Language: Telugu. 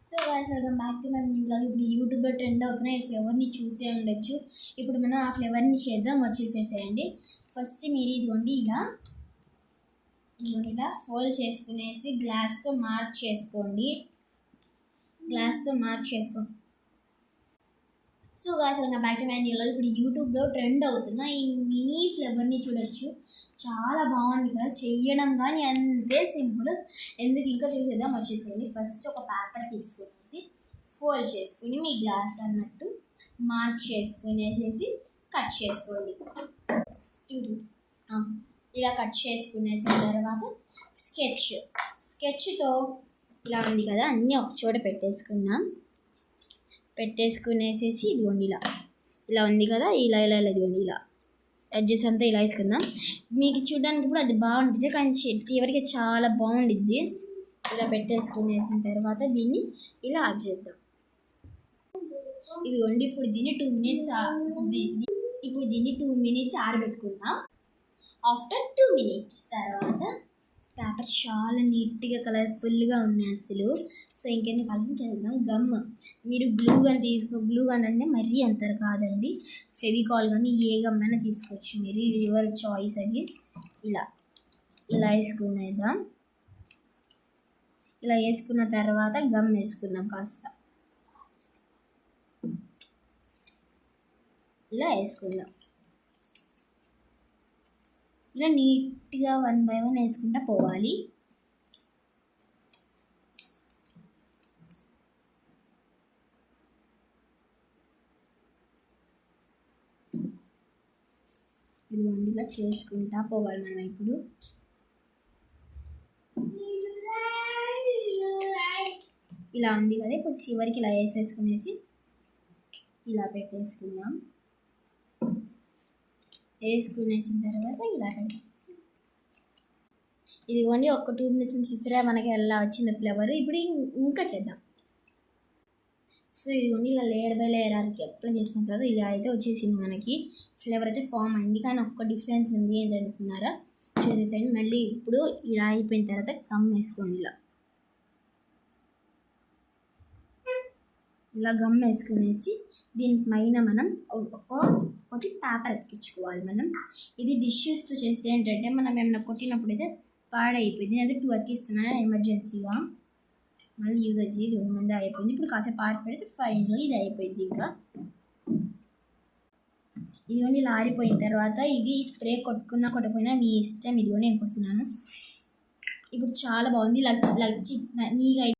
So guys welcome back to my blog. ఇప్పుడు యూట్యూబ్లో ట్రెండ్ అవుతున్నాయి ఈ ఫ్లేవర్ని చూసే ఉండొచ్చు. ఇప్పుడు మనం ఆ ఫ్లేవర్ని చేద్దాం, వచ్చేసేసేయండి. ఫస్ట్ మీరు ఇదిగోండి ఇలా ఫోల్డ్ చేసుకునేసి గ్లాస్తో మార్క్ చేసుకోండి. So guys welcome back to my blog. ఇప్పుడు యూట్యూబ్లో ట్రెండ్ అవుతున్న ఈ మినీ ఫ్లేవర్ని చూడొచ్చు. చాలా బాగుంది కదా, చెయ్యడం కానీ అంతే సింపుల్. ఎందుకు ఇంకా చూసేద్దాం, వచ్చేసేయండి. ఫస్ట్ ఒక పేపర్ తీసుకునేసి ఫోల్డ్ చేసుకుని మీ గ్లాస్ అన్నట్టు మార్క్ చేసుకునేసేసి కట్ చేసుకోండి. ఇలా కట్ చేసుకునేసిన తర్వాత స్కెచ్తో ఇలా ఉంది కదా, అన్నీ ఒక చోట పెట్టేసుకునేసేసి ఇదిగోండి ఇలా ఉంది కదా, ఇలా ఇదిగోండి ఇలా ఎడ్జెస్ అంతా ఇలా వేసుకుందాం. మీకు చూడడానికి కూడా అది బాగుంటుంది, కానీ ఎవరికి చాలా బాగుండిద్ది. ఇలా పెట్టేసుకునేసిన తర్వాత దీన్ని ఇలా ఆఫ్ చేద్దాం. ఇదిగోండి ఇప్పుడు దీన్ని 2 మినిట్స్ ఆరబెట్టుకుందాం. ఆఫ్టర్ 2 మినిట్స్ తర్వాత పేపర్ చాలా నీట్గా కలర్ఫుల్గా ఉన్నాయి అసలు. సో ఇంకెందుకు కలిసి చేద్దాం. మీరు గ్లూ గన్ అంటే మరీ అంత కాదండి, ఫెవికాల్ కానీ ఏ గమ్ అయినా తీసుకోవచ్చు మీరు, యువర్ చాయిస్ అని. ఇలా వేసుకునేద్దాం. ఇలా వేసుకున్న తర్వాత గమ్ వేసుకుందాం కాస్త. ఇలా వేసుకుందాం. ఇలా నీట్గా 1 by 1 వేసుకుంటా పోవాలి. ఇదిగోండి ఇలా చేసుకుంటా పోవాలి మనం. ఇప్పుడు ఇలా ఉంది కదా, ఇప్పుడు చివరికి ఇలా వేసేసుకునేసి ఇలా పెట్టేసుకుందాం. వేసుకునేసిన తర్వాత ఇలా ఇదిగోండి ఒక 2 మినిట్స్ నుంచి ఇస్తే మనకి ఎలా వచ్చింది ఫ్లేవర్. ఇప్పుడు ఇంకా చేద్దాం. సో ఇదిగోండి ఇలా లేయర్ బై లేయర్ అప్లై చేసుకున్న తర్వాత ఇలా అయితే వచ్చేసింది మనకి ఫ్లేవర్ అయితే ఫామ్ అయింది. కానీ ఒక్క డిఫరెన్స్ ఉంది, ఏంటనుకున్నారా? చేసేసండి. మళ్ళీ ఇప్పుడు ఇలా అయిపోయిన తర్వాత గమ్ వేసుకోండి. ఇలా గమ్ వేసుకునేసి దీనిపైన మనం ఒకటి పేపర్ అతికించుకోవాలి. మనం ఇది డిష్యూస్తో చేస్తే ఏంటంటే మనం ఏమైనా కొట్టినప్పుడు అయితే పాడైపోయింది. నేను 2 అతికిస్తున్నాను ఎమర్జెన్సీగా, మళ్ళీ యూజ్ అవుతుంది. ఇది ముందే అయిపోయింది. ఇప్పుడు కాసేపు ఆరిపోయితే ఫైనల్గా ఇది అయిపోయింది. ఇంకా ఇదిగోండి ఇలా ఆరిపోయిన తర్వాత ఇది స్ప్రే కొట్టకపోయినా మీ ఇష్టం. ఇదిగో నేను కొడుతున్నాను. ఇప్పుడు చాలా బాగుంది. మీకు